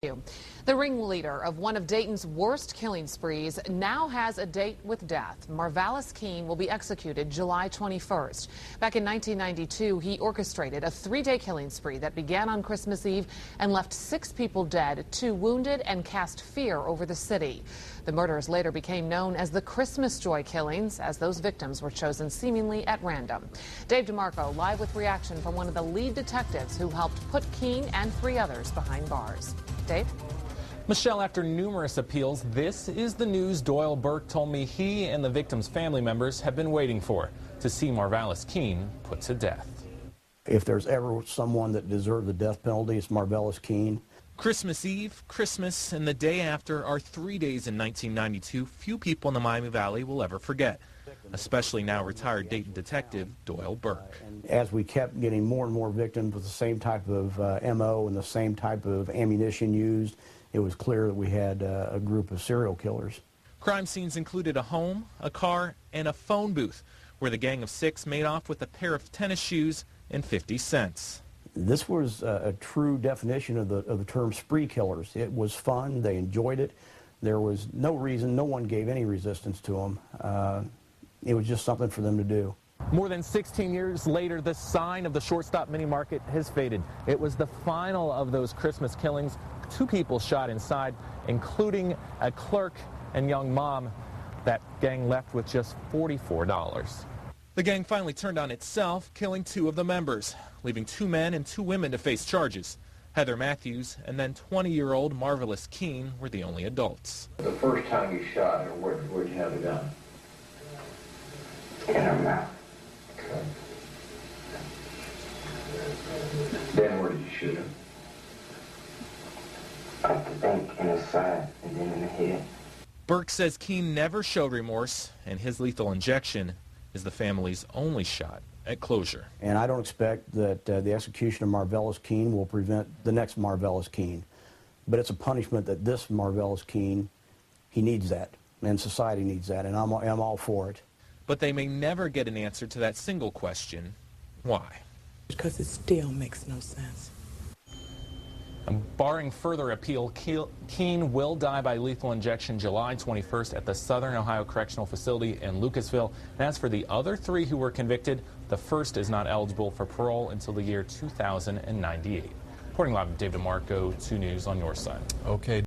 The ringleader of one of Dayton's worst killing sprees now has a date with death. Marvalis Keene will be executed July 21st. Back in 1992, he orchestrated a three-day killing spree that began on Christmas Eve and left 6 people dead, 2 wounded, and cast fear over the city. The murders later became known as the Christmas Joy killings, as those victims were chosen seemingly at random. Dave DeMarco live with reaction from one of the lead detectives who helped put Keene and 3 others behind bars. Dave? Michelle, after numerous appeals, this is the news Doyle Burke told me he and the victims' family members have been waiting for, to see Marvalis Keene put to death. If there's ever someone that deserved the death penalty, it's Marvalis Keene. Christmas Eve, Christmas, and the day after are 3 days in 1992 few people in the Miami Valley will ever forget, especially now retired Dayton detective Doyle Burke. As we kept getting more and more victims with the same type of MO and the same type of ammunition used, it was clear that we had a group of serial killers. Crime scenes included a home, a car, and a phone booth, where the gang of 6 made off with a pair of tennis shoes and 50 cents. This was a true definition of the term spree killers. It was fun. They enjoyed it. There was no reason. No one gave any resistance to them. It was just something for them to do. More than 16 years later, the sign of the Shortstop Mini Market has faded. It was the final of those Christmas killings. 2 people shot inside, including a clerk and young mom. That gang left with just $44. The gang finally turned on itself, killing 2 of the members, leaving 2 men and 2 women to face charges. Heather Matthews and then 20-year-old Marvalis Keene were the only adults. The first time you shot her, where'd you have the gun? In her mouth. Okay. Then where did you shoot him? I think in the side and then in the head. Burke says Keene never showed remorse, and his lethal injection is the family's only shot at closure. And I don't expect that the execution of Marvalis Keene will prevent the next Marvalis Keene. But it's a punishment that this Marvalis Keene, he needs that, and society needs that, and I'm all for it. But they may never get an answer to that single question, why? Because it still makes no sense. Barring further appeal, Keene will die by lethal injection July 21st at the Southern Ohio Correctional Facility in Lucasville. And as for the other 3 who were convicted, the first is not eligible for parole until the year 2098. Reporting live, Dave DeMarco, 2 News on your side. Okay.